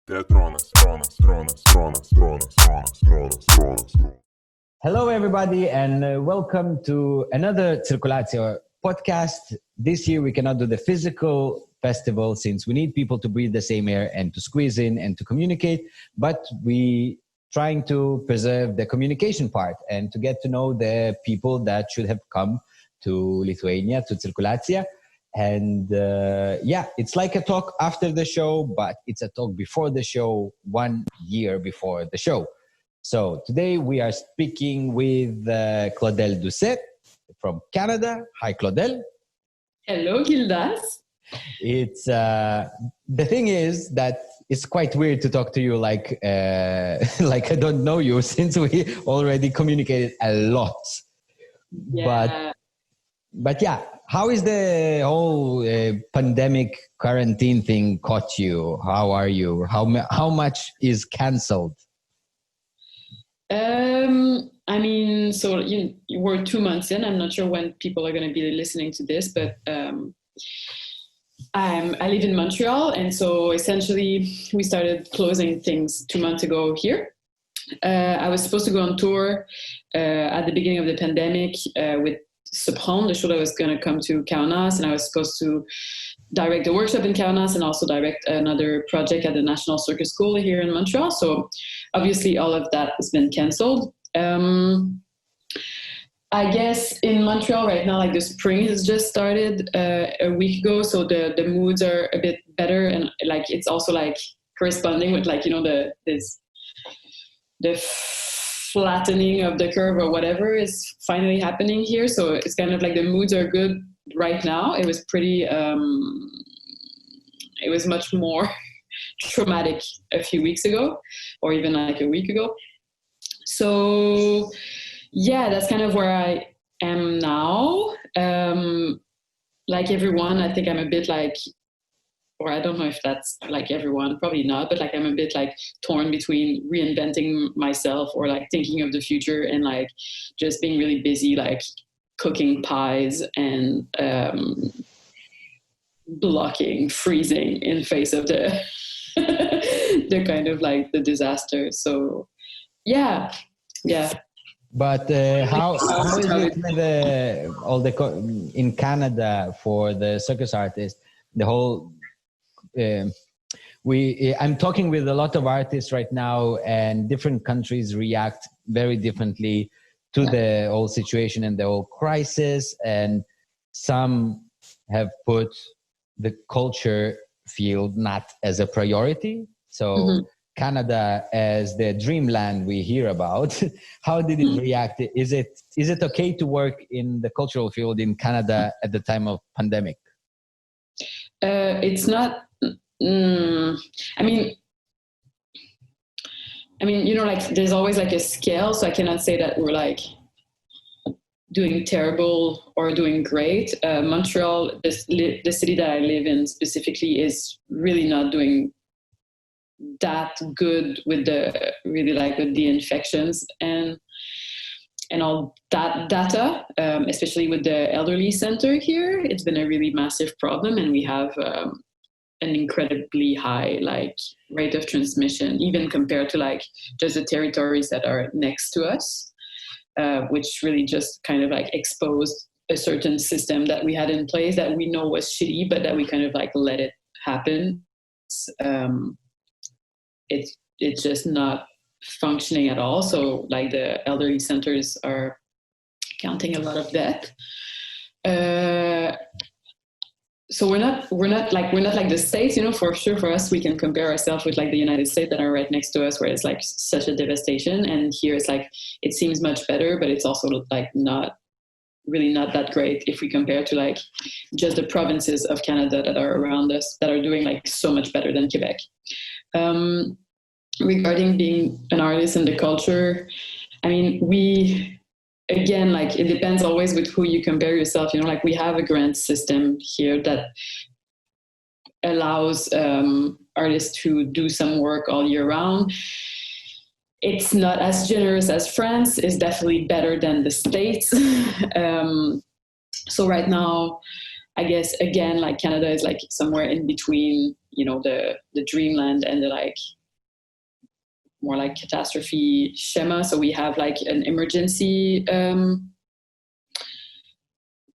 Teatronas. Hello, everybody, and welcome to another CIRKULIACIJA' podcast. This year, we cannot do the physical festival since we need people to breathe the same air and to squeeze in and to communicate, but we trying to preserve the communication part and to get to know the people that should have come to Lithuania, to CIRKULIACIJA'. And it's like a talk after the show, but it's a talk before the show, 1 year before the show. So today we are speaking with CLAUDEL DOUCET from Canada. Hi, CLAUDEL. Hello, Mildas. It's the thing is that it's quite weird to talk to you like I don't know you since we already communicated a lot. Yeah. But yeah, how is the whole pandemic quarantine thing caught you? How are you? How much is cancelled? So we're 2 months in. I'm not sure when people are going to be listening to this, but I live in Montreal, and so essentially we started closing things 2 months ago here. I was supposed to go on tour at the beginning of the pandemic with Bronz, the show that was going to come to Kaunas, and I was supposed to direct a workshop in Kaunas and also direct another project at the National Circus School here in Montreal. So obviously all of that has been cancelled. I guess in Montreal right now, like the spring has just started a week ago, so the moods are a bit better, and like it's also like corresponding with like the flattening of the curve or whatever is finally happening here. So it's kind of like the moods are good right now. It was pretty, it was much more traumatic a few weeks ago or even like a week ago. So yeah, that's kind of where I am now. Like everyone, I think I'm a bit like, or I don't know if that's like everyone, probably not, but like I'm a bit like torn between reinventing myself or like thinking of the future and like just being really busy, like cooking pies and freezing in face of the the kind of like the disaster. So yeah. But how is it with in Canada for the circus artists, the whole I'm talking with a lot of artists right now, and different countries react very differently to the whole situation and the whole crisis, and some have put the culture field not as a priority. So Canada as the dreamland we hear about. How did it react? Is it okay to work in the cultural field in Canada at the time of pandemic? It's not. I mean, like there's always like a scale, so I cannot say that we're like doing terrible or doing great. Montreal, the city that I live in specifically, is really not doing that good with the infections and all that data, especially with the elderly center here. It's been a really massive problem, and we have an incredibly high like rate of transmission, even compared to like just the territories that are next to us, which really just kind of like exposed a certain system that we had in place that we know was shitty, but that we kind of like let it happen. It's just not functioning at all. So like the elderly centers are counting a lot of death. So we're not like the States, for sure. For us, we can compare ourselves with like the United States that are right next to us, where it's like such a devastation. And here it's like, it seems much better, but it's also like not that great if we compare to like just the provinces of Canada that are around us that are doing like so much better than Quebec. Regarding being an artist in the culture, I mean, again, like it depends always with who you compare yourself. Like we have a grant system here that allows artists to do some work all year round. It's not as generous as France. It's definitely better than the States. So right now, I guess, again, like Canada is like somewhere in between, the dreamland and the like more like catastrophe schema. So we have like an emergency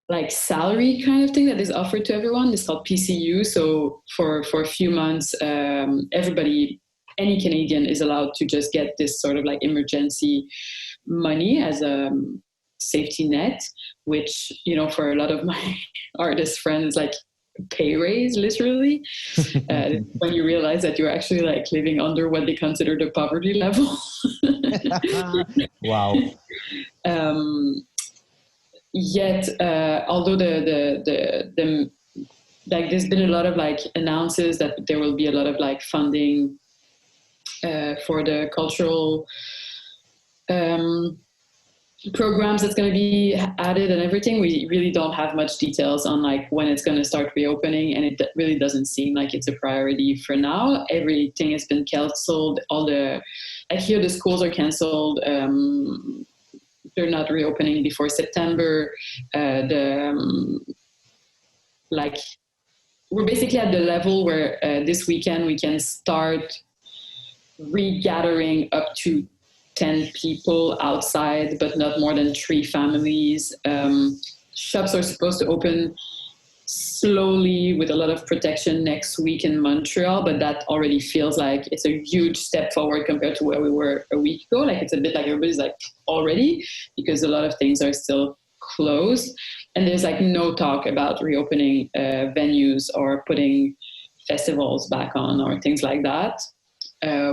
like salary kind of thing that is offered to everyone. It's called PCU. So for a few months, everybody, any Canadian is allowed to just get this sort of like emergency money as a safety net, which, you know, for a lot of my artist friends, like pay raise, literally, when you realize that you're actually like living under what they consider the poverty level. Wow. Yet, although the like, there's been a lot of like announces that there will be a lot of like funding for the cultural programs that's going to be added and everything. We really don't have much details on like when it's going to start reopening, and it really doesn't seem like it's a priority for now. Everything has been canceled. All the, like here, the schools are canceled. They're not reopening before September. Like, we're basically at the level where this weekend we can start regathering up to 10 people outside, but not more than 3 families. Shops are supposed to open slowly with a lot of protection next week in Montreal, but that already feels like it's a huge step forward compared to where we were a week ago. Like, it's a bit like everybody's like already, because a lot of things are still closed, and there's like no talk about reopening venues or putting festivals back on or things like that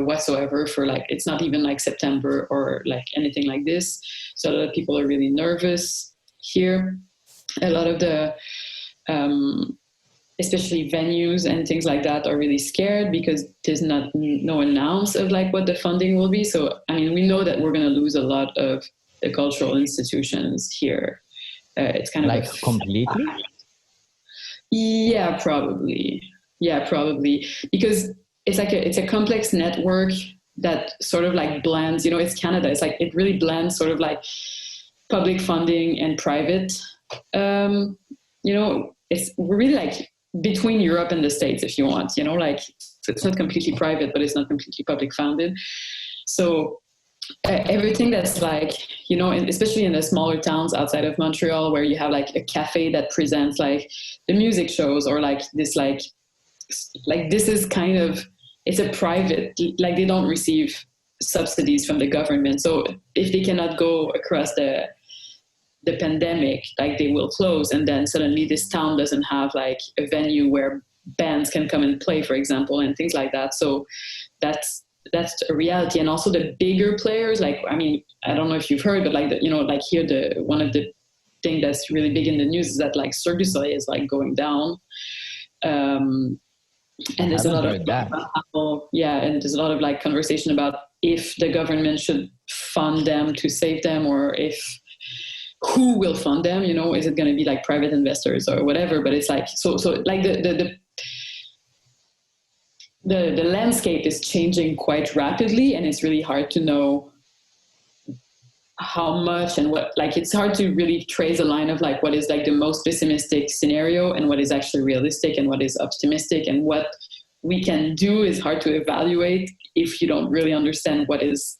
whatsoever for like, it's not even like September or like anything like this. So a lot of people are really nervous here. A lot of the especially venues and things like that are really scared because there's no announce of like what the funding will be. So, I mean, we know that we're going to lose a lot of the cultural institutions here. It's kind of like completely? Yeah, probably. Because it's a complex network that sort of like blends, you know, it's Canada. It's like, it really blends sort of like public funding and private, you know, we're really like between Europe and the States, if you want, you know, like, so it's not completely private, but it's not completely public funded. So everything that's like, you know, especially in the smaller towns outside of Montreal, where you have like a cafe that presents like the music shows, or like this, like this is kind of, it's a private, like they don't receive subsidies from the government. So if they cannot go across the pandemic, like they will close, and then suddenly this town doesn't have like a venue where bands can come and play, for example, and things like that. So that's a reality. And also the bigger players, like, I mean, I don't know if you've heard, but like, you know, like here, one of the thing that's really big in the news is that like Circus is like going down. And there's a lot of, and there's a lot of like conversation about if the government should fund them to save them, or who will fund them, you know, is it going to be like private investors or whatever? But it's like, so like the landscape is changing quite rapidly, and it's really hard to know how much and what, like, it's hard to really trace a line of like what is like the most pessimistic scenario and what is actually realistic and what is optimistic, and what we can do is hard to evaluate if you don't really understand what is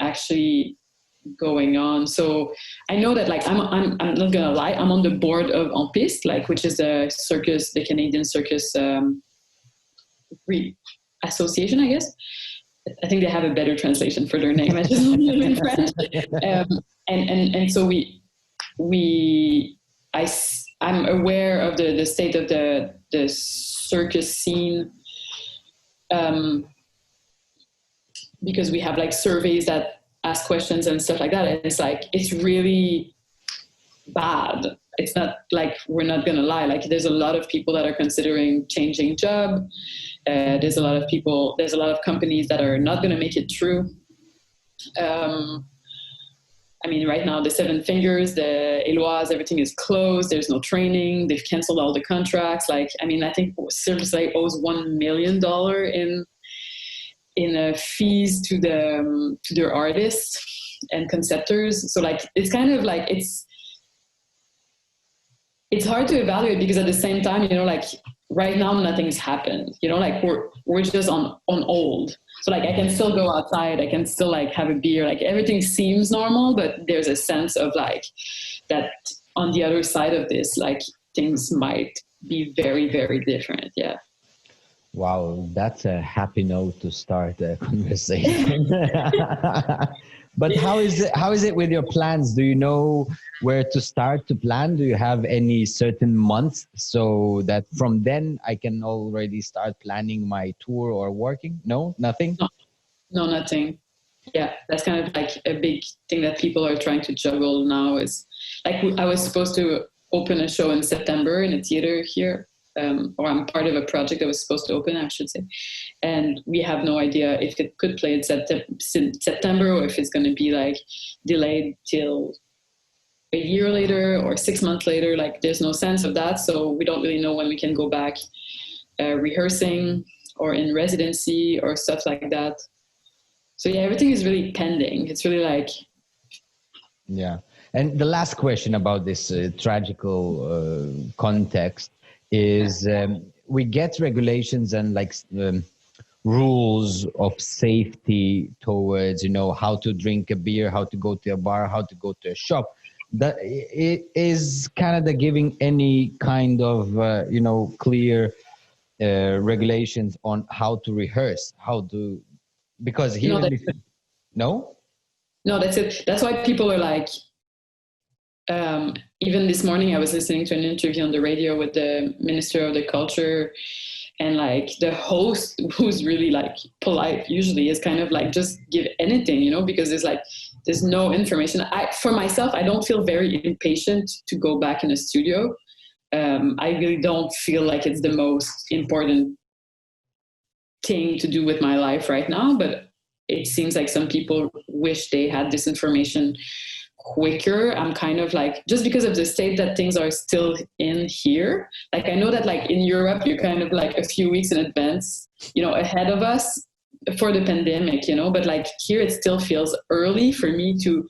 actually going on. So I know that like I'm not gonna lie, I'm on the board of En Piste, like, which is the Circus, the Canadian Circus association, I guess. I think they have a better translation for their name. I just don't know in French. And so I'm aware of the state of the circus scene, because we have like surveys that ask questions and stuff like that. And it's like, it's really bad. It's not like, we're not going to lie. Like, there's a lot of people that are considering changing job. There's a lot of companies that are not going to make it through. I mean, right now, the Seven Fingers, the Eloise, everything is closed. There's no training. They've canceled all the contracts. Like, I mean, I think Circus owes $1 million in fees to their artists and conceptors. So like, it's kind of like, it's hard to evaluate, because at the same time, you know, like, right now nothing's happened, you know, like we're just on hold. So like I can still go outside, I can still like have a beer, like everything seems normal, but there's a sense of like that on the other side of this, like things might be very, very different. Yeah. Wow, that's a happy note to start a conversation. But how is it with your plans? Do you know where to start to plan? Do you have any certain months so that from then I can already start planning my tour or working? No, nothing? No, nothing. Yeah, that's kind of like a big thing that people are trying to juggle now. Is like I was supposed to open a show in September in a theater here. Or I'm part of a project that was supposed to open, I should say. And we have no idea if it could play in September or if it's going to be like delayed till a year later or 6 months later. Like there's no sense of that. So we don't really know when we can go back rehearsing or in residency or stuff like that. So yeah, everything is really pending. It's really like... Yeah. And the last question about this tragical context is we get regulations and like rules of safety towards, you know, how to drink a beer, how to go to a bar, how to go to a shop. That it is Canada giving any kind of, you know, clear regulations on how to rehearse, because here... No, that's it. That's why people are like, even this morning I was listening to an interview on the radio with the Minister of the Culture, and like the host, who's really like polite usually, is kind of like, just give anything, you know, because there's no information. For myself, I don't feel very impatient to go back in a studio. I really don't feel like it's the most important thing to do with my life right now, but it seems like some people wish they had this information quicker. I'm kind of like, just because of the state that things are still in here, like I know that like in Europe you're kind of like a few weeks in advance, you know, ahead of us for the pandemic, you know, but like here it still feels early for me to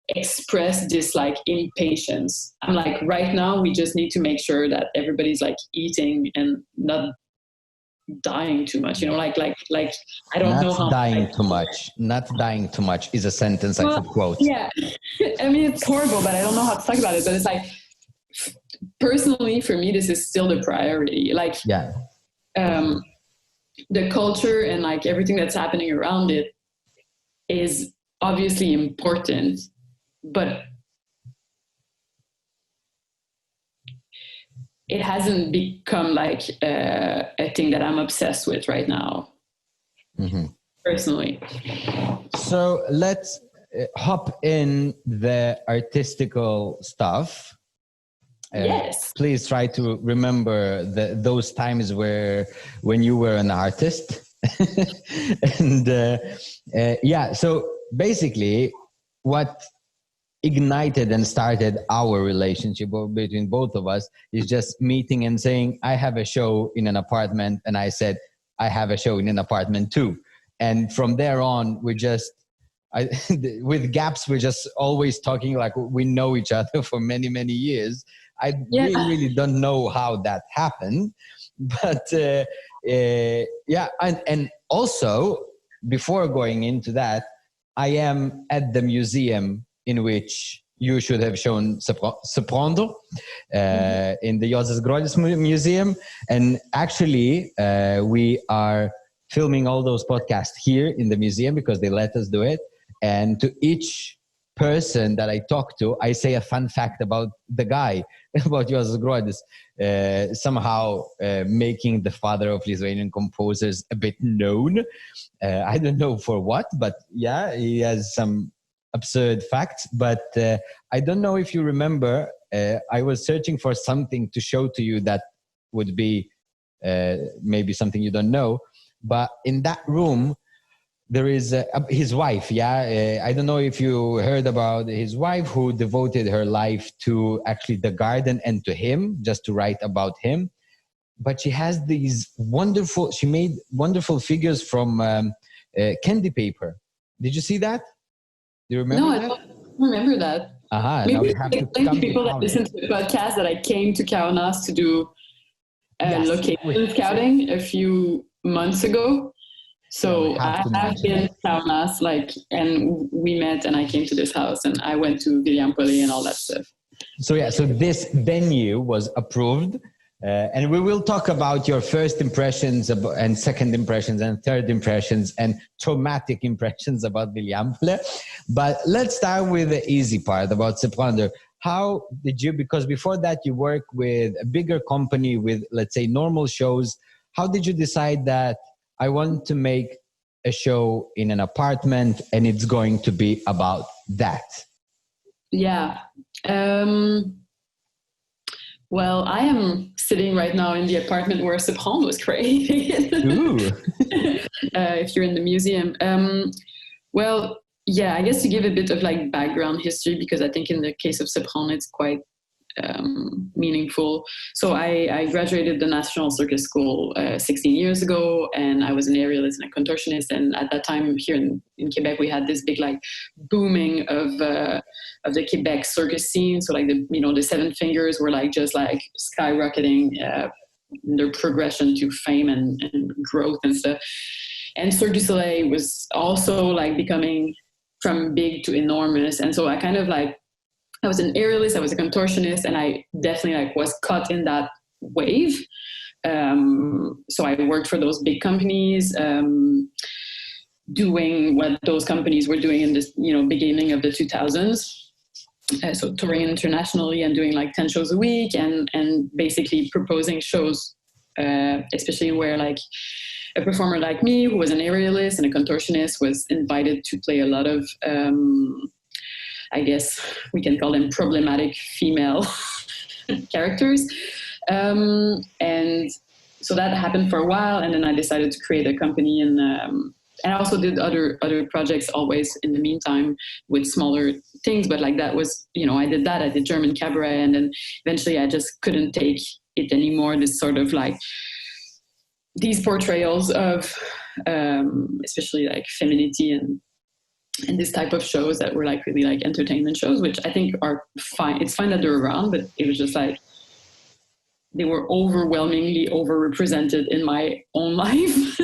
express this like impatience. I'm like, right now we just need to make sure that everybody's like eating and not dying too much, you know, like I don't know how... Not dying too much is a sentence I could quote. Yeah, I mean, it's horrible, but I don't know how to talk about it. But it's like, personally, for me, this is still the priority. Like, yeah, the culture and like everything that's happening around it is obviously important, but it hasn't become like a thing that I'm obsessed with right now, personally. So let's hop in the artistical stuff. Yes. Please try to remember those times when you were an artist. And yeah, so basically what ignited and started our relationship between both of us is just meeting and saying, I have a show in an apartment, and I said, I have a show in an apartment too. And from there on, with gaps, we're just always talking like we know each other for many, many years. I really don't know how that happened, but yeah. And also, before going into that, I am at the museum in which you should have shown Seprondo in the Jozef Gruodis Museum. And actually, we are filming all those podcasts here in the museum because they let us do it. And to each person that I talk to, I say a fun fact about the guy, about Jozef Gruodis, somehow making the father of Lithuanian composers a bit known. I don't know for what, but yeah, he has some absurd facts. But I don't know if you remember, I was searching for something to show to you that would be maybe something you don't know. But in that room, there is his wife. Yeah, I don't know if you heard about his wife, who devoted her life to actually the garden and to him, just to write about him. But she has these she made wonderful figures from candy paper. Did you see that? Do you remember that? I don't remember that. Now Maybe we have to explain come to people that down. listen to the podcast that I came to Kaunas to do location scouting a few months ago. So I have been in Kaunas, and we met, and I came to this house, and I went to Viljampoli and all that stuff. So this venue was approved, and we will talk about your first impressions and second impressions and third impressions and traumatic impressions about Viljampoli. But let's start with the easy part about September. How did you, because before that you worked with a bigger company with, let's say, normal shows. How did you decide that I want to make a show in an apartment and it's going to be about that? Yeah. Well, I am sitting right now in the apartment where September was created. Ooh. If you're in the museum. Well, yeah, I guess to give a bit of background history, because I think in the case of September, it's quite meaningful. So I graduated the National Circus School 16 years ago, and I was an aerialist and a contortionist. And at that time here in Quebec, we had this big booming of the Quebec circus scene. So the Seven Fingers were just skyrocketing their progression to fame and growth and stuff. And Cirque du Soleil was also becoming from big to enormous. And so I kind of I was an aerialist, I was a contortionist, and I definitely was caught in that wave. So I worked for those big companies, doing what those companies were doing in this, beginning of the 2000s. So touring internationally and doing 10 shows a week and basically proposing shows, especially where a performer like me, who was an aerialist and a contortionist, was invited to play a lot of I guess we can call them problematic female characters. And so that happened for a while. And then I decided to create a company. And I also did other projects always in the meantime with smaller things. But that was, I did that. I did German cabaret. And then eventually I just couldn't take it anymore. This sort of these portrayals of especially femininity and this type of shows that were really entertainment shows, which I think are fine. It's fine that they're around, but it was just they were overwhelmingly overrepresented in my own life.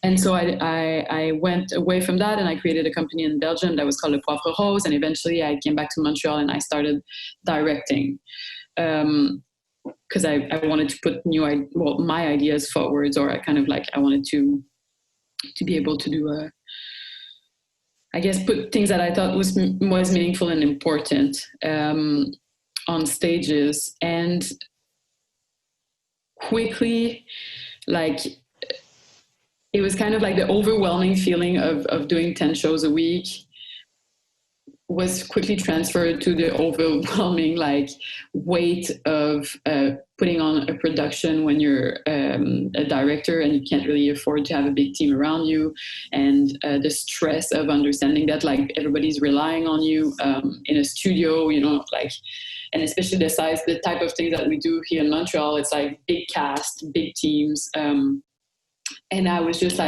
And so I went away from that, and I created a company in Belgium that was called Le Poivre Rose. And eventually I came back to Montreal and I started directing. Because I wanted to put my ideas forwards, or I wanted to be able to do put things that I thought was meaningful and important on stages. And quickly, it was kind of the overwhelming feeling of doing 10 shows a week was quickly transferred to the overwhelming weight of putting on a production when you're a director and you can't really afford to have a big team around you, and the stress of understanding that everybody's relying on you in a studio, and especially the type of things that we do here in Montreal. It's big cast, big teams, and I was just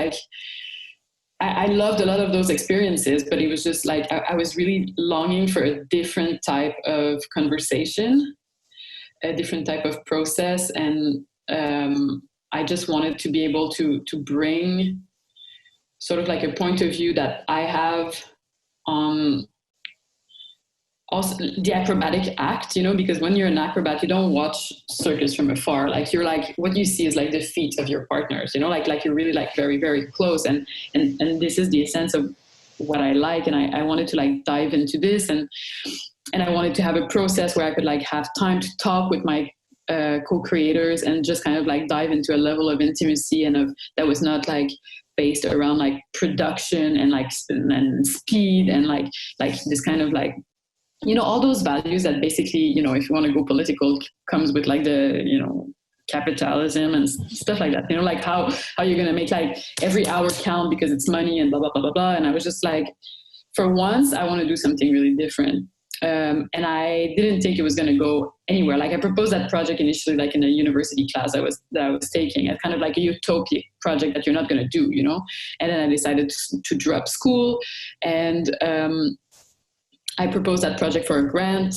I loved a lot of those experiences, but it was just I was really longing for a different type of conversation, a different type of process. And I just wanted to be able to bring sort of a point of view that I have on also the acrobatic act, because when you're an acrobat, you don't watch circus from afar. You're what you see is the feet of your partners, you're really very, very close. And this is the essence of what I like. And I wanted to dive into this, and I wanted to have a process where I could have time to talk with my co-creators and just kind of dive into a level of intimacy and that was not based around production and speed and this kind of all those values that basically, if you want to go political, comes with the, capitalism and stuff like that, how you're going to make every hour count because it's money and blah, blah, blah, blah, blah. And I was just for once, I want to do something really different. And I didn't think it was going to go anywhere. I proposed that project initially, in a university class that I was taking, as kind of a utopic project that you're not going to do, And then I decided to drop school, and I proposed that project for a grant,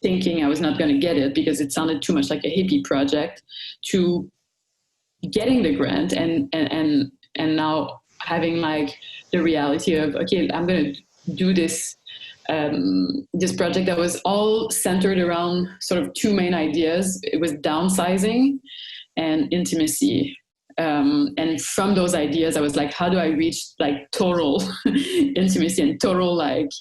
thinking I was not going to get it because it sounded too much like a hippie project, to getting the grant and now having like the reality of, okay, I'm going to do this this project that was all centered around sort of two main ideas. It was downsizing and intimacy. And from those ideas, I was like, how do I reach like total intimacy and total like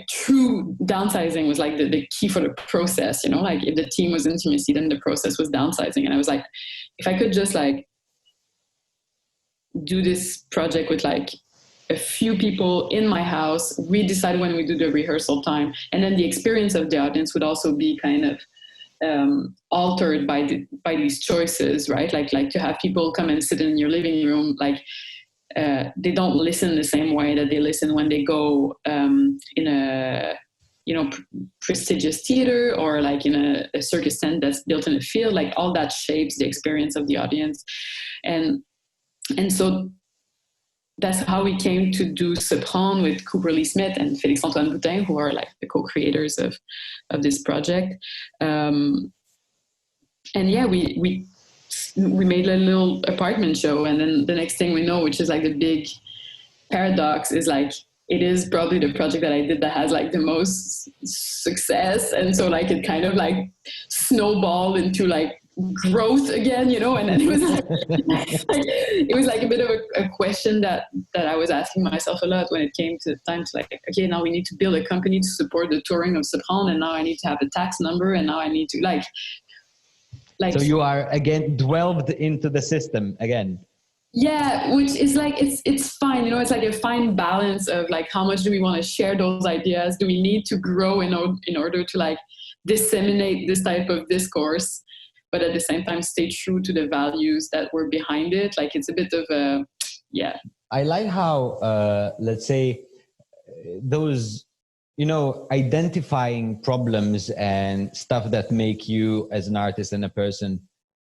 true downsizing was like the key for the process, you know, like if the team was intimacy, then the process was downsizing. And I was like, if I could just like do this project with like a few people in my house, we decide when we do the rehearsal time, and then the experience of the audience would also be kind of altered by these choices, right? Like to have people come and sit in your living room, like they don't listen the same way that they listen when they go in a prestigious theater or like in a circus tent that's built in a field. Like all that shapes the experience of the audience, and so that's how we came to do Sopran with Cooper Lee Smith and Félix Antoine Boutin, who are like the co-creators of this project. And yeah, we made a little apartment show, and then the next thing we know, which is like the big paradox, is like it is probably the project that I did that has like the most success, and so like it kind of like snowballed into like growth again, you know. And then it was like, it was like a bit of a question that I was asking myself a lot when it came to time to like, okay, now we need to build a company to support the touring of Sopran, and now I need to have a tax number, and now I need to like so you are again delved into the system again. Yeah, which is like it's fine, you know. It's like a fine balance of like how much do we want to share those ideas, do we need to grow in order to like disseminate this type of discourse, but at the same time stay true to the values that were behind it. Like it's a bit of a, yeah. I like how, let's say, those, you know, identifying problems and stuff that make you as an artist and a person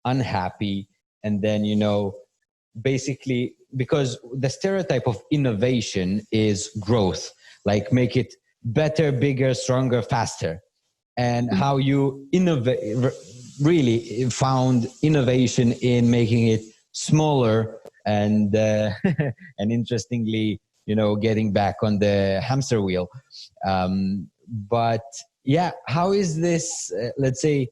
unhappy. And then, you know, basically, because the stereotype of innovation is growth, like make it better, bigger, stronger, faster. And how you really found innovation in making it smaller and and interestingly, you know, getting back on the hamster wheel. But yeah, how is this, let's say,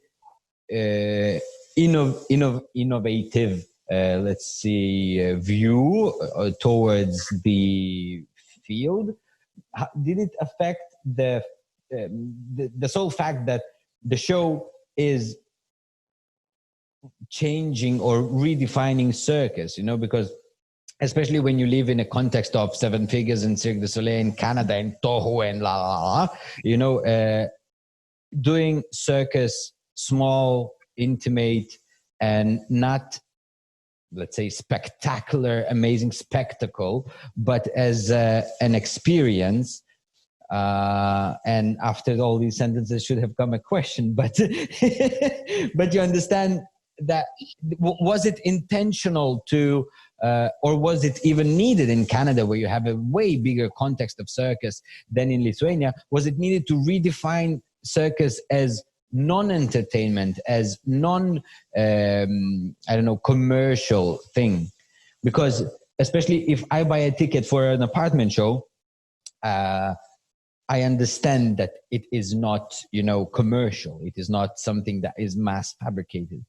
innovative, let's see, view towards the field? How, did it affect the sole fact that the show is changing or redefining circus, you know, because especially when you live in a context of seven figures in Cirque du Soleil in Canada and Toho and la, you know, doing circus small, intimate, and not, let's say, spectacular, amazing spectacle, but as an experience. And after all these sentences should have come a question, but but you understand that, was it intentional to or was it even needed in Canada, where you have a way bigger context of circus than in Lithuania? Was it needed to redefine circus as non-entertainment, as I don't know, commercial thing? Because especially if I buy a ticket for an apartment show, I understand that it is not, you know, commercial. It is not something that is mass fabricated.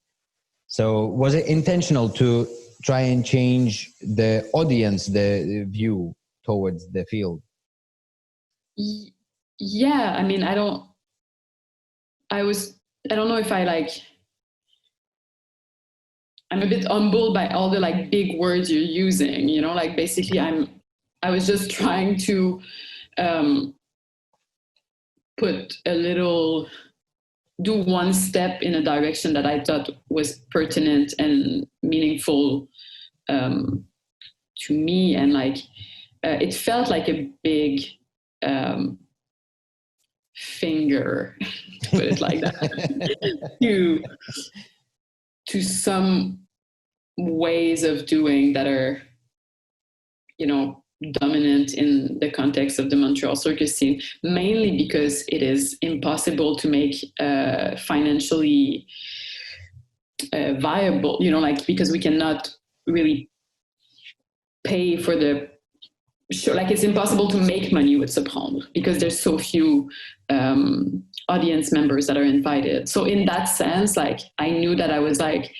So was it intentional to try and change the audience, the view towards the field? Yeah, I mean, I don't know if I like, I'm a bit humbled by all the like big words you're using, you know, like basically I was just trying to do one step in a direction that I thought was pertinent and meaningful to me. And like, it felt like a big finger, to put it like that, to some ways of doing that are, you know, dominant in the context of the Montreal circus scene, mainly because it is impossible to make financially viable, like, because we cannot really pay for the show. Like, it's impossible to make money with Surprendre because there's so few audience members that are invited. So in that sense, like, I knew that I was like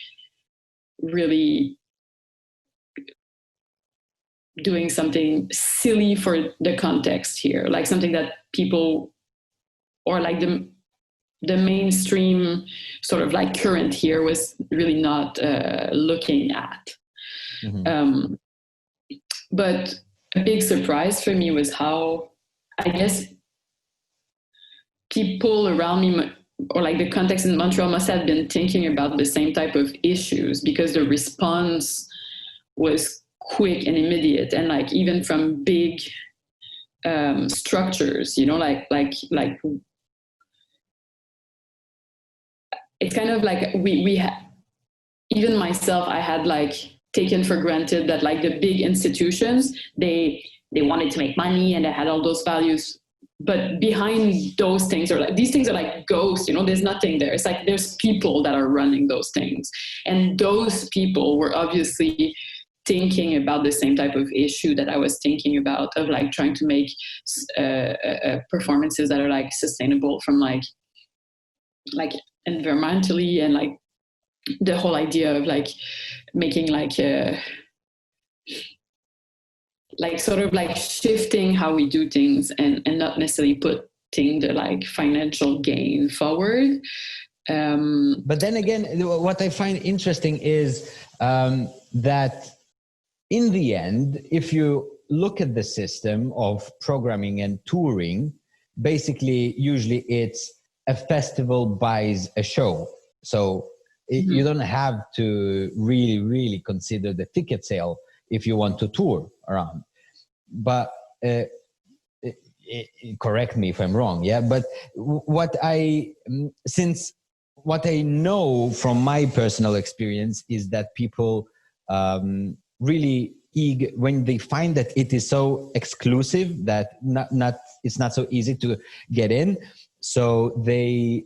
really doing something silly for the context here, like something that people, or like the mainstream sort of like current here was really not looking at. Mm-hmm. But a big surprise for me was how, I guess, people around me, or like the context in Montreal, must have been thinking about the same type of issues, because the response was quick and immediate, and like even from big structures, like it's kind of like we even myself, I had like taken for granted that like the big institutions, they wanted to make money and they had all those values, but behind those things are like, these things are like ghosts, there's nothing there. It's like there's people that are running those things, and those people were obviously thinking about the same type of issue that I was thinking about, of like trying to make performances that are like sustainable from like environmentally, and like the whole idea of like making like sort of like shifting how we do things, and not necessarily putting the like financial gain forward. But then again, what I find interesting is that in the end, if you look at the system of programming and touring, basically, usually it's a festival buys a show. So mm-hmm. you don't have to really consider the ticket sale if you want to tour around. But correct me if I'm wrong, yeah? But what I know from my personal experience is that people really eager when they find that it is so exclusive that it's not so easy to get in. So they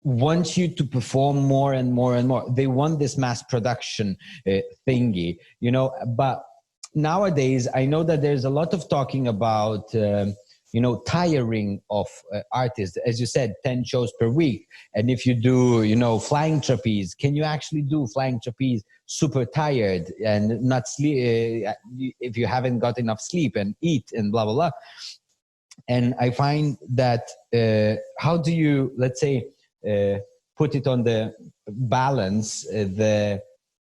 want you to perform more and more and more. They want this mass production thingy, but nowadays I know that there's a lot of talking about tiring of artists. As you said, 10 shows per week. And if you do, flying trapeze, can you actually do flying trapeze super tired and not sleep, if you haven't got enough sleep and eat and blah, blah, blah. And I find that, how do you, let's say, put it on the balance,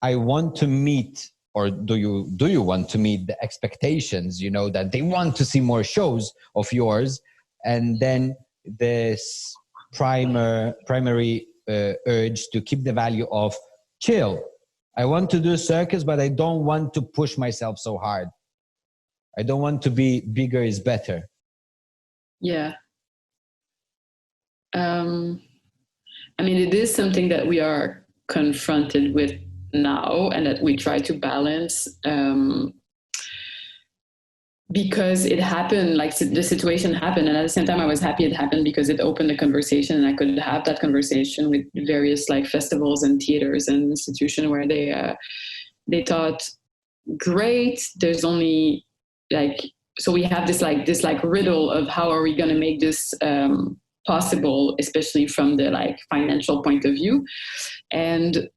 I want to meet, or do you want to meet the expectations, that they want to see more shows of yours, and then this primary urge to keep the value of chill. I want to do circus, but I don't want to push myself so hard. I don't want to be bigger is better. Yeah. It is something that we are confronted with now, and that we try to balance, because it happened, like the situation happened, and at the same time I was happy it happened, because it opened a conversation, and I could have that conversation with various like festivals and theaters and institutions where they thought, great, there's only like, so we have this riddle of how are we going to make this possible, especially from the like financial point of view. And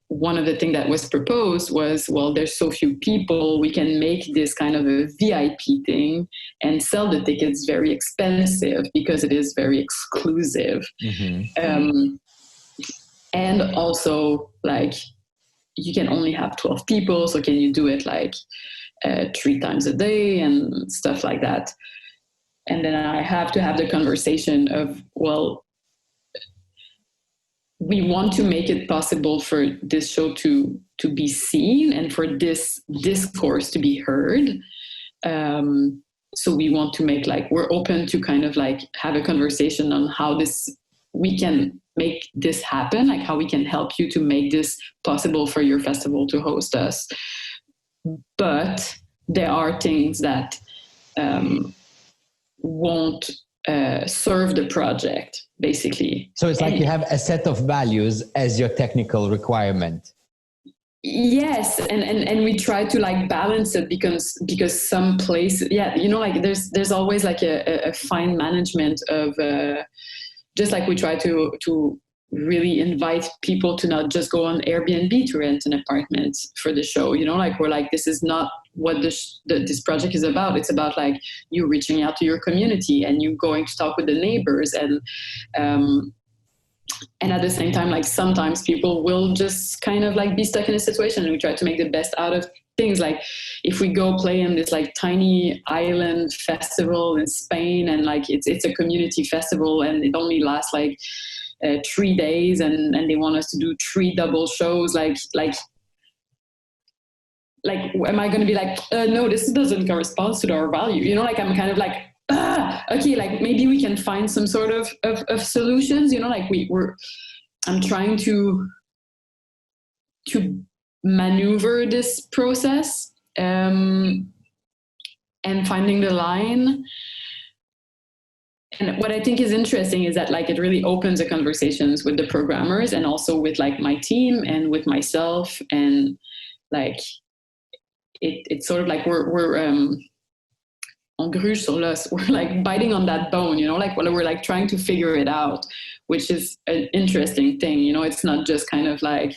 one of the things that was proposed was, well, there's so few people, we can make this kind of a VIP thing and sell the tickets very expensive because it is very exclusive. Mm-hmm. And also, like, you can only have 12 people, so can you do it like 3 times a day and stuff like that? And then I have to have the conversation of, well, we want to make it possible for this show to be seen and for this discourse to be heard. So we want to make, like, we're open to kind of like have a conversation on how we can make this happen, like how we can help you to make this possible for your festival to host us. But there are things that won't serve the project, basically. So it's like you have a set of values as your technical requirement. Yes, and we try to like balance it because some places, like there's always like a fine management of just like we try to really invite people to not just go on Airbnb to rent an apartment for the show. Like we're like, this is not what this project is about. It's about like you reaching out to your community and you going to talk with the neighbors and at the same time, like sometimes people will just kind of like be stuck in a situation, and we try to make the best out of things. Like if we go play in this like tiny island festival in Spain, and like it's a community festival and it only lasts like 3 days, and they want us to do 3 double shows, like am I going to be like, no, this doesn't correspond to our value, like I'm kind of like, okay, like maybe we can find some sort of solutions, like I'm trying to maneuver this process and finding the line. And what I think is interesting is that like it really opens the conversations with the programmers and also with like my team and with myself, and like it's sort of like we're on gruge sur l'os. We're like biting on that bone, like we're like trying to figure it out, which is an interesting thing. It's not just kind of like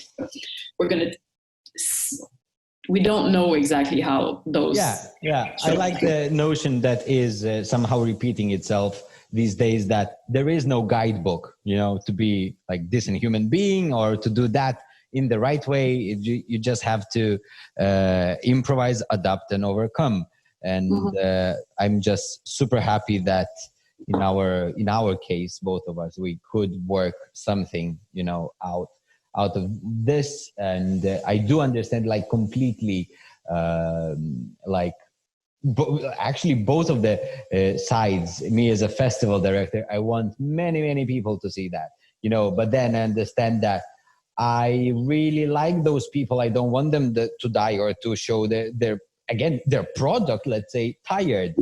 we don't know exactly how those. Yeah. I like the notion that is somehow repeating itself these days, that there is no guidebook, to be like this in human being or to do that in the right way. You just have to improvise, adapt, and overcome. And I'm just super happy that in our case, both of us, we could work something, out of this. And I do understand like completely, actually both of the sides. Me as a festival director, I want many people to see that, but then I understand that I really like those people. I don't want them to die or to show their product, let's say, tired.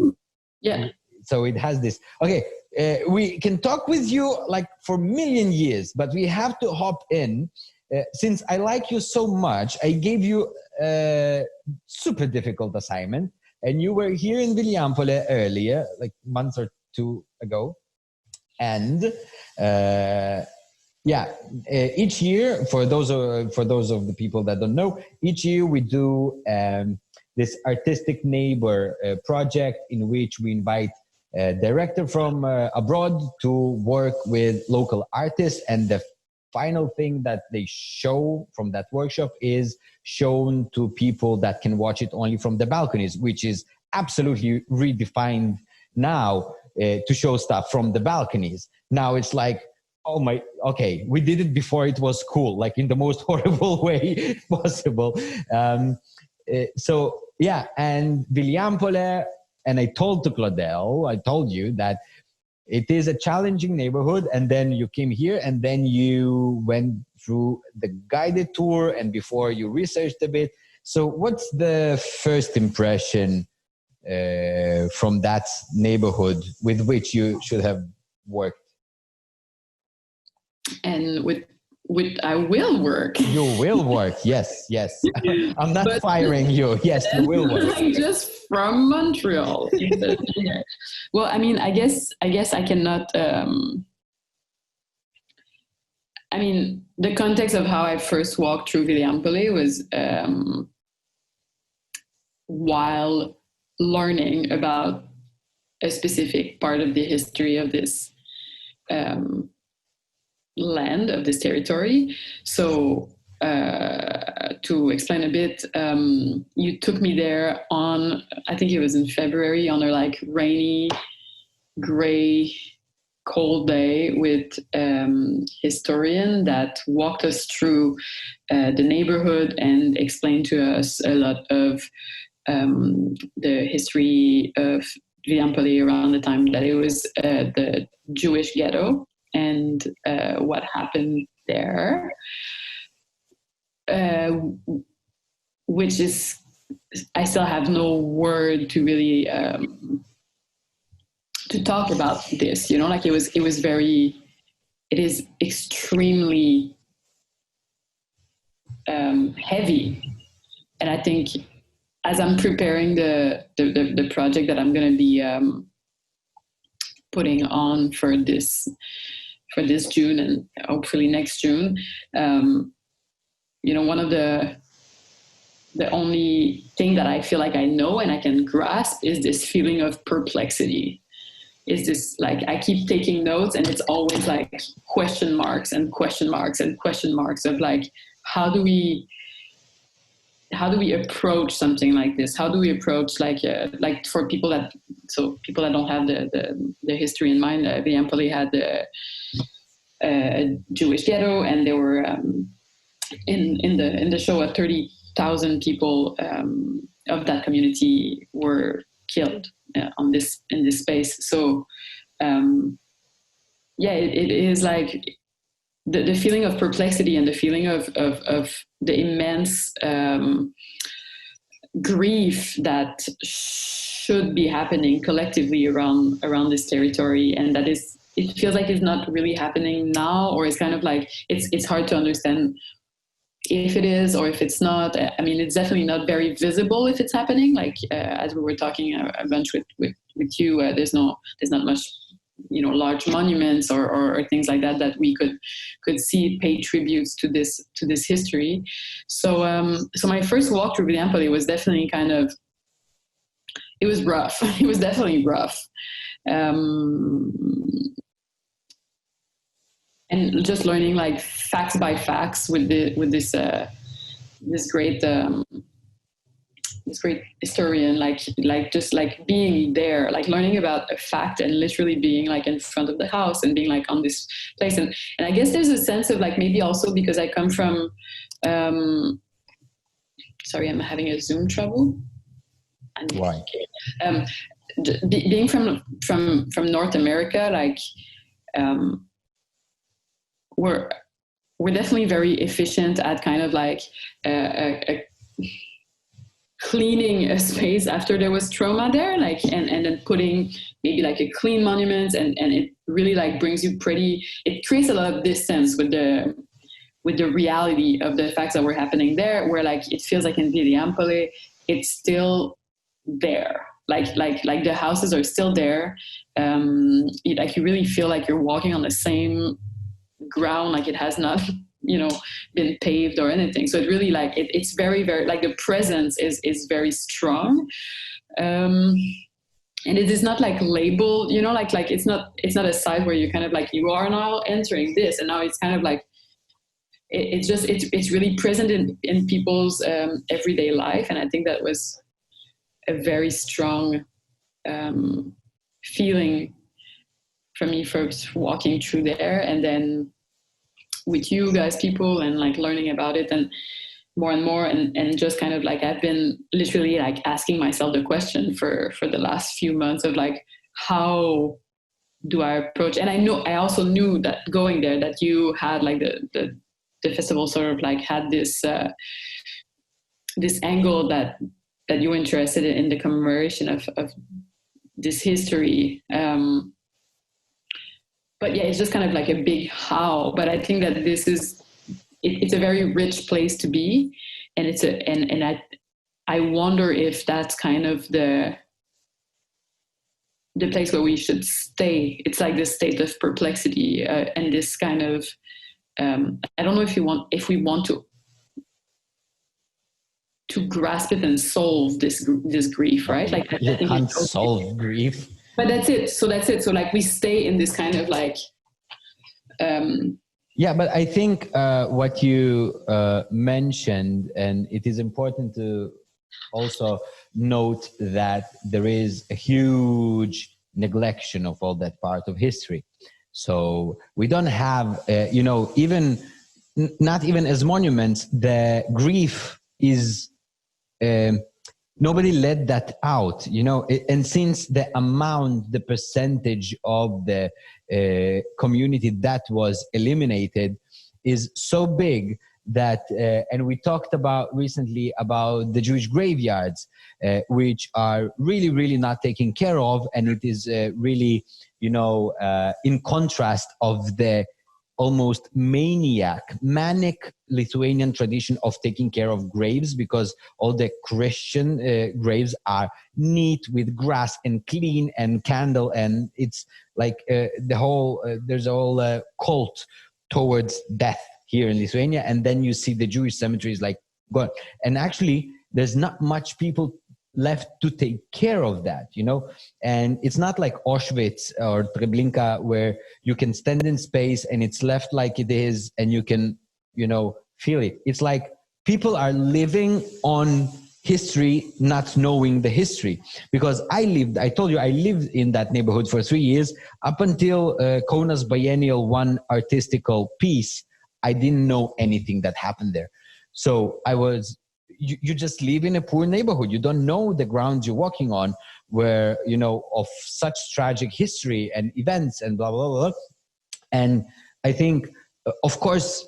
Yeah. So it has this. Okay, we can talk with you like for a million years, but we have to hop in. Since I like you so much, I gave you a super difficult assignment, and you were here in Vilijampolė earlier, like months or 2 ago. And each year, for those of the people that don't know, each year we do this artistic neighbor project in which we invite a director from abroad to work with local artists, and the final thing that they show from that workshop is shown to people that can watch it only from the balconies, which is absolutely redefined now to show stuff from the balconies. Now it's like, okay, we did it before it was cool, like in the most horrible way possible. And Vilijampolė, and I told you that it is a challenging neighborhood, and then you came here, and then you went through the guided tour, and before you researched a bit. So what's the first impression from that neighborhood with which you should have worked? And with I will work. You will work. Yes. I'm not firing you. Yes, you will work. I'm just from Montreal. Well, I mean, I guess I cannot. The context of how I first walked through Vilijampolė was while learning about a specific part of the history of this land, of this territory. So to explain a bit, you took me there on, I think it was in February, on a like rainy, gray, cold day with historian that walked us through the neighborhood and explained to us a lot of the history of Vilijampolė around the time that it was the Jewish ghetto, and what happened there, which is I still have no word to really to talk about this, you know, like it is extremely heavy. And I think as I'm preparing the project that I'm going to be putting on for this June and hopefully next June, you know, one of the only thing that I feel like I know and I can grasp is this feeling of perplexity. Is this, like, I keep taking notes and it's always like question marks and question marks and question marks of like, how do we approach something like this? How do we approach like for people that don't have the history in mind, Viampoli had a Jewish ghetto, and they were in the show 30,000 people of that community were killed in this space. So it is like the feeling of perplexity and the feeling of the immense grief that should be happening collectively around this territory, and that is, it feels like it's not really happening now, or it's kind of like it's hard to understand if it is or if it's not. I mean, it's definitely not very visible if it's happening. Like as we were talking a bunch with you, there's not much, you know, large monuments or things like that we could see, pay tributes to this history. So my first walk through Viampoli was definitely it was rough. It was definitely rough. And just learning like facts by facts with this great historian, like just like being there, like learning about a fact and literally being like in front of the house and being like on this place. And I guess there's a sense of like, maybe also because I come from, sorry, I'm having a Zoom trouble. Why? Being from North America, like, we're definitely very efficient at kind of like cleaning a space after there was trauma there, like, and then putting maybe like a clean monument, and it really like brings you it creates a lot of distance with the reality of the facts that were happening there, where like it feels like in Viampoli it's still there, like the houses are still there. Like you really feel like you're walking on the same ground, like it has not, you know, been paved or anything. So it really like it's very, very, like the presence is very strong, and it is not like labeled, you know, like it's not a site where you kind of like, you are now entering this, and now it's kind of like it's really present in people's everyday life. And I think that was a very strong feeling for me first walking through there, and then with you guys people, and like learning about it and more, and just kind of like, I've been literally like asking myself the question for the last few months of like, how do I approach? And I also knew that going there, that you had like the festival sort of like had this angle that you were interested in the commemoration of this history. But yeah, it's just kind of like a big how. But I think that this is, it's a very rich place to be, and I wonder if that's kind of the place where we should stay. It's like this state of perplexity, and this kind of I don't know if we want to grasp it and solve this grief, right? Like You can't solve grief. But that's it. So like we stay in this kind of like. Yeah, but I think what you mentioned, and it is important to also note that there is a huge neglection of all that part of history. So we don't have, you know, even not even as monuments, the grief is. Nobody let that out, you know, and since the percentage of the community that was eliminated is so big that, and we talked about recently about the Jewish graveyards, which are really, really not taken care of. And it is really, in contrast of the almost manic Lithuanian tradition of taking care of graves, because all the Christian graves are neat with grass and clean and candle, and it's like there's a whole cult towards death here in Lithuania. And then you see the Jewish cemeteries like gone, and actually there's not much people left to take care of that, and it's not like Auschwitz or Treblinka where you can stand in space and it's left like it is and you can feel it. It's like people are living on history not knowing the history, because I told you I lived in that neighborhood for 3 years up until Kaunas Biennial one artistical piece. I didn't know anything that happened there, so you just live in a poor neighborhood. You don't know the ground you're walking on, where, of such tragic history and events and blah, blah, blah. And I think, of course,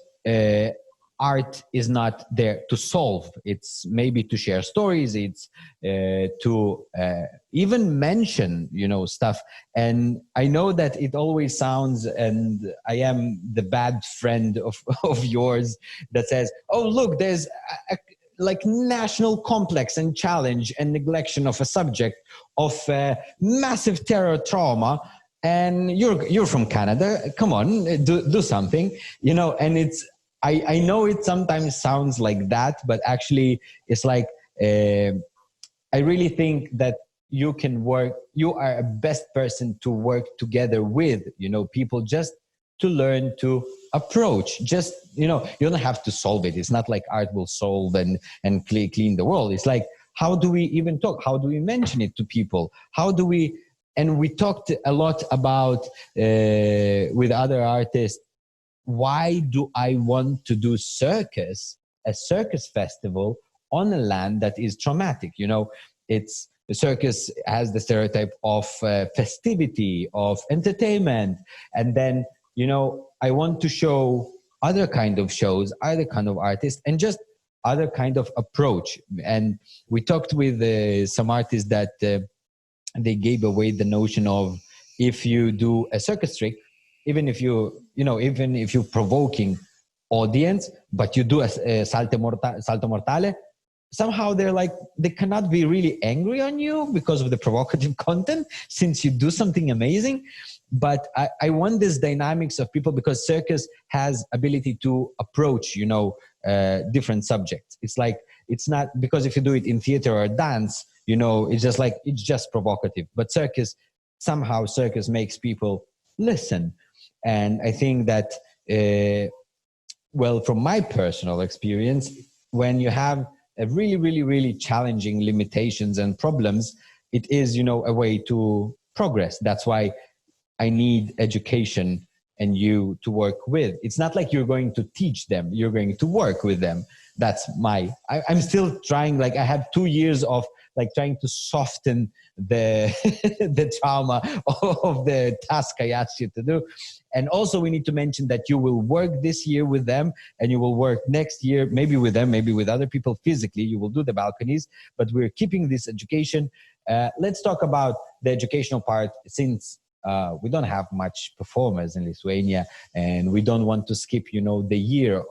art is not there to solve. It's maybe to share stories. It's to even mention, stuff. And I know that it always sounds, and I am the bad friend of yours that says, oh, look, there's like national complex and challenge and neglection of a subject of massive terror trauma, and you're from Canada, come on, do something, and it's I know it sometimes sounds like that, but actually it's like I really think that you are a best person to work together with, people, just to learn to approach. Just, you don't have to solve it. It's not like art will solve and clean the world. It's like, how do we even talk? How do we mention it to people? And we talked a lot about, with other artists, why do I want to do circus, a circus festival on a land that is traumatic? The circus has the stereotype of festivity, of entertainment, and then, I want to show other kind of shows, other kind of artists, and just other kind of approach. And we talked with some artists that they gave away the notion of, if you do a circus trick, even if you're provoking audience, but you do a salto mortale, somehow they cannot be really angry on you because of the provocative content, since you do something amazing. But I want this dynamics of people, because circus has ability to approach, different subjects. It's like, it's not, because if you do it in theater or dance, it's just provocative. But circus makes people listen. And I think that, from my personal experience, when you have a really, really, really challenging limitations and problems, it is, a way to progress. That's why I need education and you to work with. It's not like you're going to teach them, you're going to work with them. That's I'm still trying, I have 2 years of trying to soften the the trauma of the task I asked you to do. And also we need to mention that you will work this year with them, and you will work next year, maybe with them, maybe with other people physically. You will do the balconies, but we're keeping this education. Let's talk about the educational part, since we don't have much performers in Lithuania, and we don't want to skip, the year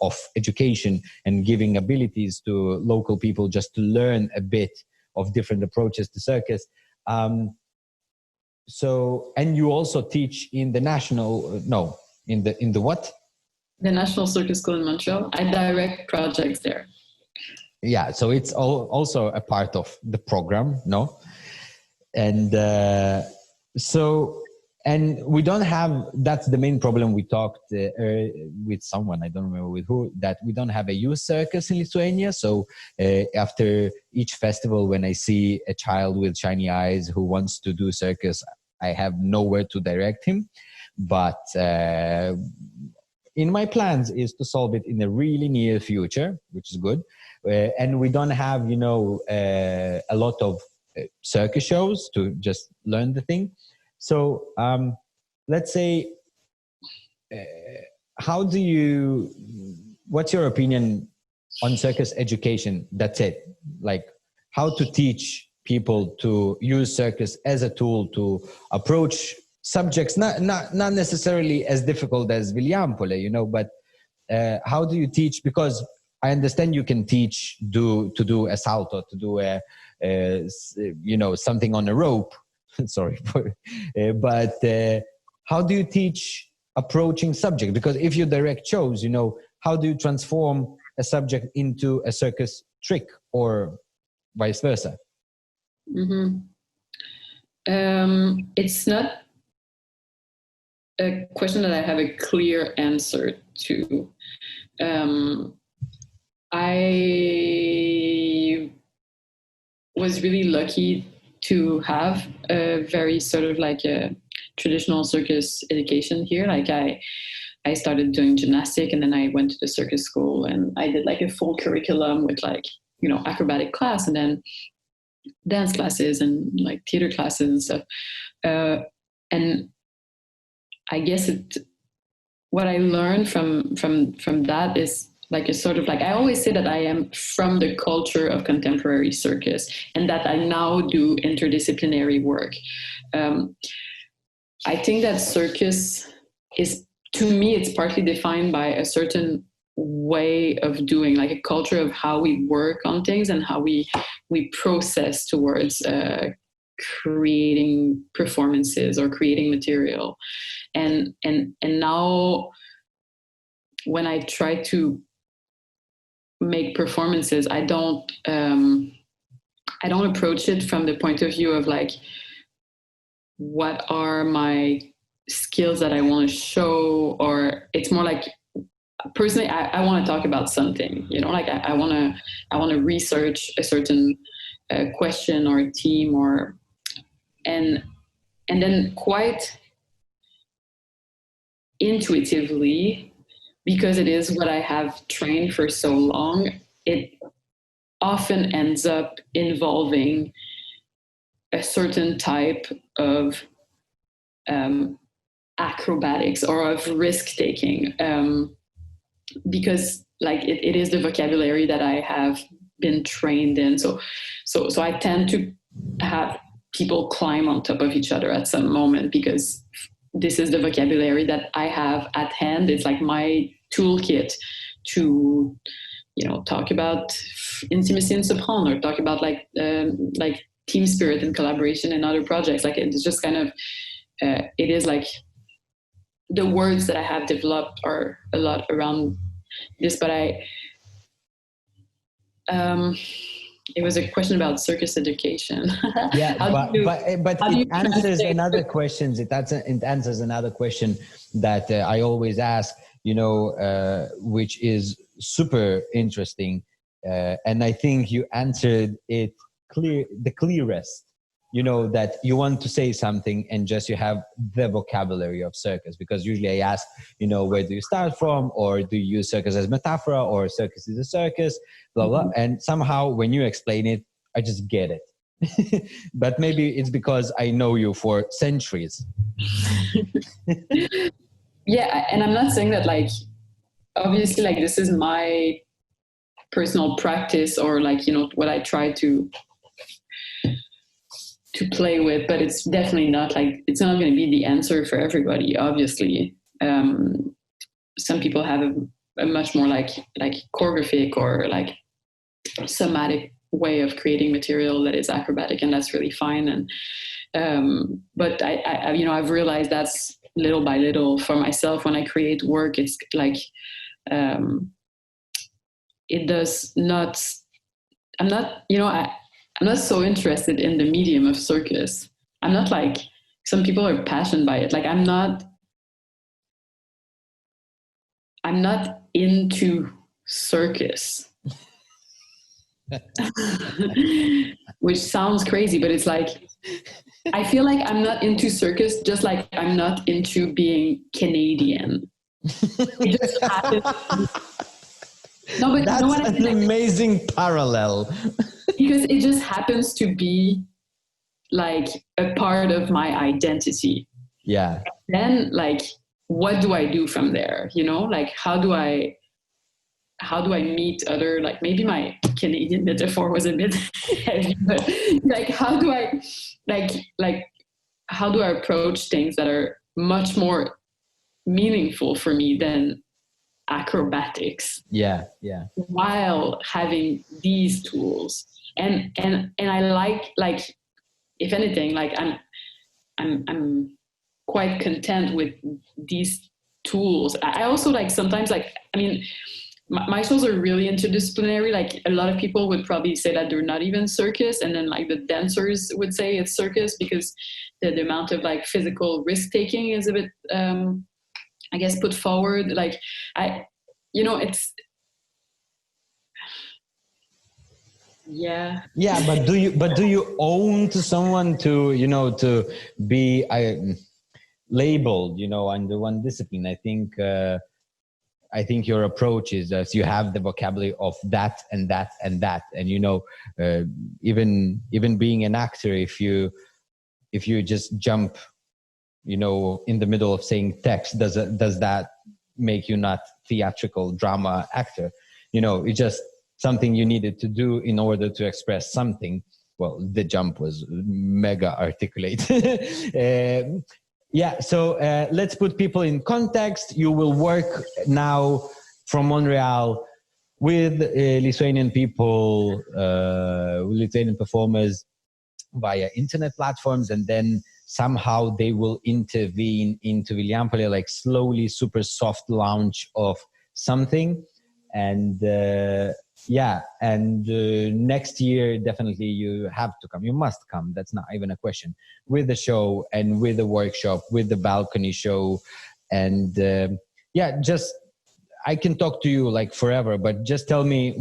of education and giving abilities to local people just to learn a bit of different approaches to circus. And you also teach in the in the what? The National Circus School in Montreal. I direct projects there. Yeah, so it's also a part of the program, no? And and we don't have, that's the main problem. We talked with someone, I don't remember with who, that we don't have a youth circus in Lithuania. So after each festival, when I see a child with shiny eyes who wants to do circus, I have nowhere to direct him. But in my plans is to solve it in a really near future, which is good. And we don't have, a lot of circus shows to just learn the thing. So let's say, how do you what's your opinion on circus education? That's it. Like how to teach people to use circus as a tool to approach subjects, not necessarily as difficult as Vilijampolė, you know, but how do you teach? Because I understand you can teach to do a salto, to do you know, something on a rope. Sorry, but how do you teach approaching subject? Because if you direct shows, you know, how do you transform a subject into a circus trick or vice versa? Mm-hmm. It's not a question that I have a clear answer to. I was really lucky to have a very sort of like a traditional circus education here. Like I started doing gymnastic, and then I went to the circus school, and I did like a full curriculum with like, you know, acrobatic class and then dance classes and like theater classes and stuff. And I guess what I learned from that is like a sort of like, I always say that I am from the culture of contemporary circus and that I now do interdisciplinary work. I think that circus is, to me, it's partly defined by a certain way of doing, like a culture of how we work on things and how we process towards creating performances or creating material. And now when I try to make performances, I don't approach it from the point of view of like, what are my skills that I want to show, or it's more like, personally, I want to talk about something, you know, like I want to research a certain question or a theme, and then quite intuitively, because it is what I have trained for so long, it often ends up involving a certain type of acrobatics or of risk taking, because like it is the vocabulary that I have been trained in. So I tend to have people climb on top of each other at some moment, because this is the vocabulary that I have at hand. It's like my toolkit to, you know, talk about intimacy and soprano, or talk about like team spirit and collaboration in other projects. Like it's just kind of, it is like the words that I have developed are a lot around this, but it was a question about circus education. Yeah, but it answers another question. It answers another question that I always ask, you know, which is super interesting. And I think you answered it the clearest, you know, that you want to say something and just you have the vocabulary of circus. Because usually I ask, you know, where do you start from, or do you use circus as metaphor, or circus is a circus, blah, blah. Mm-hmm. And somehow when you explain it, I just get it. But maybe it's because I know you for centuries. Yeah, and I'm not saying that, like, obviously, like, this is my personal practice, or like, you know, what I try to play with, but it's definitely not like, it's not going to be the answer for everybody, obviously. Some people have a much more like choreographic or like somatic way of creating material that is acrobatic, and that's really fine. And but I you know, I've realized that's little by little for myself when I create work. It's like it does not, I'm not, you know, I'm not so interested in the medium of circus. I'm not like, some people are passionate by it. Like I'm not into circus. Which sounds crazy, but it's like, I feel like I'm not into circus, just like I'm not into being Canadian. It just happens. No, but that's, you know what, an amazing parallel. Because it just happens to be like a part of my identity. Yeah. And then, like, what do I do from there? You know, like, how do I how do I meet other, like maybe my Canadian metaphor was a bit heavy, but like how do I how do I approach things that are much more meaningful for me than acrobatics? Yeah. While having these tools, and I like if anything, like I'm quite content with these tools. I also like sometimes, like, I mean, my shows are really interdisciplinary. Like a lot of people would probably say that they're not even circus, and then like the dancers would say it's circus because the amount of like physical risk taking is a bit, I guess, put forward. Like it's. Yeah. But do you own to someone to be labeled under one discipline? I think your approach is that you have the vocabulary of that and that and that, and even being an actor, if you just jump in the middle of saying text, does that make you not theatrical drama actor? It's just something you needed to do in order to express something. Well, the jump was mega articulate. So let's put people in context. You will work now from Montreal with Lithuanian people, Lithuanian performers via internet platforms, and then somehow they will intervene into Vilijampolė, like slowly, super soft launch of something. And next year, definitely you have to come. You must come. That's not even a question. With the show and with the workshop, with the balcony show. And just, I can talk to you like forever, but just tell me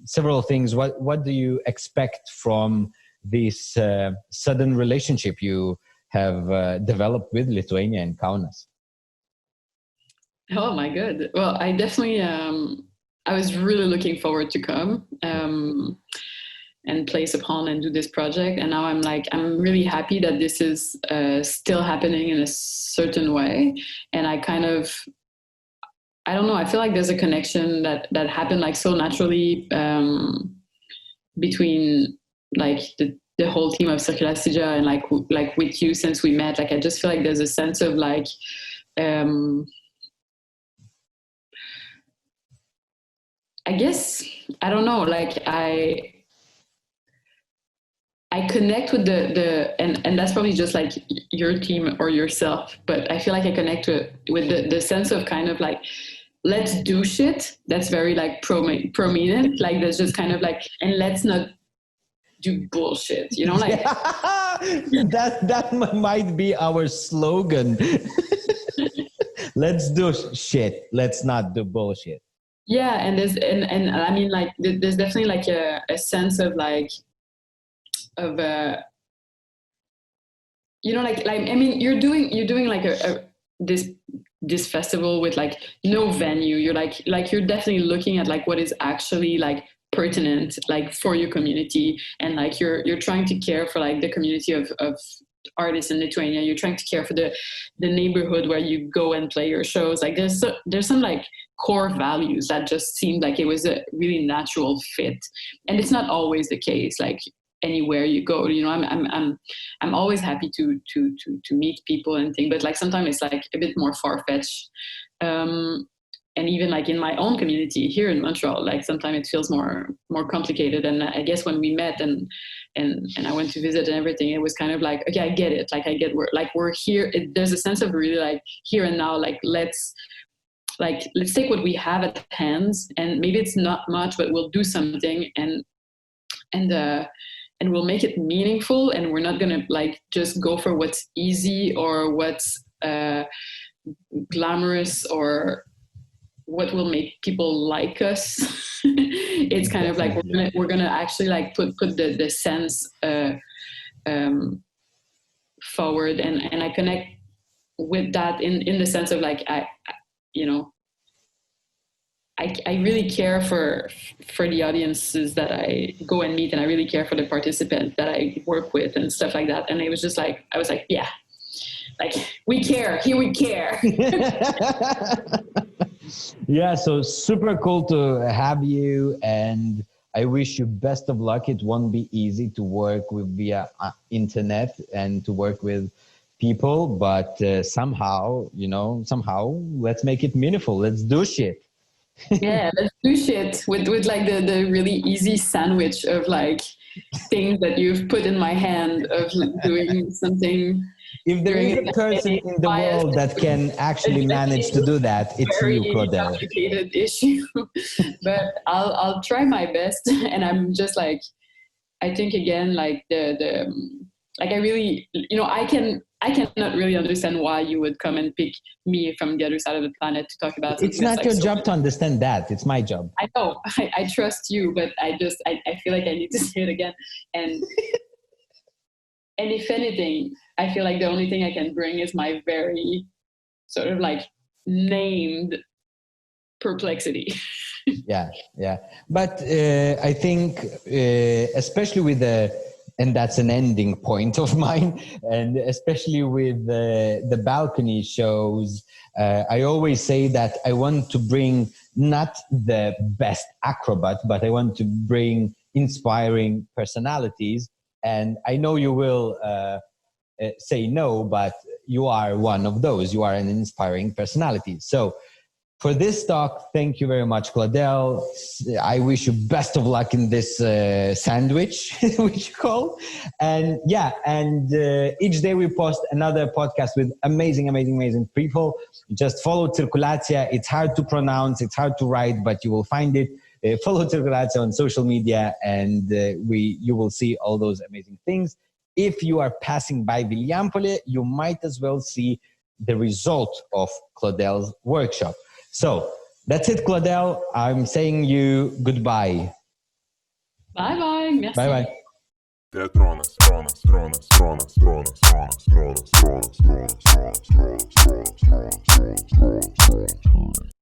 several things. What do you expect from this sudden relationship you have developed with Lithuania and Kaunas? Oh my God. Well, I definitely, I was really looking forward to come and place upon and do this project. And now I'm really happy that this is still happening in a certain way. And I don't know, I feel like there's a connection that happened like so naturally between like the whole team of CIRKULIACIJA' and like with you since we met. Like I just feel like there's a sense of like I guess, I don't know, like I connect with and that's probably just like your team or yourself, but I feel like I connect with the sense of kind of like, let's do shit that's very like prominent, like there's just kind of like, and let's not do bullshit, like. that might be our slogan. Let's do shit, let's not do bullshit. Yeah, and there's and I mean like there's definitely like a sense of like like I mean you're doing like this festival with like no venue. You're like you're definitely looking at like what is actually like pertinent like for your community, and like you're trying to care for like the community of artists in Lithuania. You're trying to care for the neighborhood where you go and play your shows. Like there's some like core values that just seemed like it was a really natural fit, and it's not always the case. Like anywhere you go, I'm always happy to meet people and things, but like sometimes it's like a bit more far-fetched. And even like in my own community here in Montreal, like sometimes it feels more complicated. And I guess when we met and I went to visit and everything, it was kind of like, okay, I get it. Like I get we're here. There's a sense of really like here and now, like let's take what we have at hands, and maybe it's not much, but we'll do something and we'll make it meaningful. And we're not gonna like just go for what's easy or what's glamorous or what will make people like us. It's kind of like we're gonna actually like put the sense forward, and I connect with that in the sense of like I really care for the audiences that I go and meet, and I really care for the participants that I work with and stuff like that. And it was just like, I was like, yeah, like we care, here we care. Yeah, so super cool to have you, and I wish you best of luck. It won't be easy to work with via internet and to work with people, but somehow, let's make it meaningful. Let's do shit. Yeah, let's do shit with like the really easy sandwich of like things that you've put in my hand of doing something. If there is a person in the world that can actually manage to do that, it's you, CLAUDEL. Complicated issue, but I'll try my best. And I'm just like, I think again, like like I really, I cannot really understand why you would come and pick me from the other side of the planet to talk about. It's not your job to understand that. It's my job. I know. I trust you, but I feel like I need to say it again. And and if anything, I feel like the only thing I can bring is my very sort of like named perplexity. Yeah. But I think, especially with and that's an ending point of mine, and especially with the balcony shows, I always say that I want to bring not the best acrobat, but I want to bring inspiring personalities. And I know you will say no, but you are one of those. You are an inspiring personality. So for this talk, thank you very much, CLAUDEL. I wish you best of luck in this sandwich, which you call. And each day we post another podcast with amazing people. Just follow Circulacija. It's hard to pronounce, it's hard to write, but you will find it. Follow Circulacija on social media, and you will see all those amazing things. If you are passing by Vilijampolė, you might as well see the result of CLAUDEL's workshop. So that's it, CLAUDEL. I'm saying you goodbye. Bye-bye. Merci. Bye-bye. Teatronas, Tronas.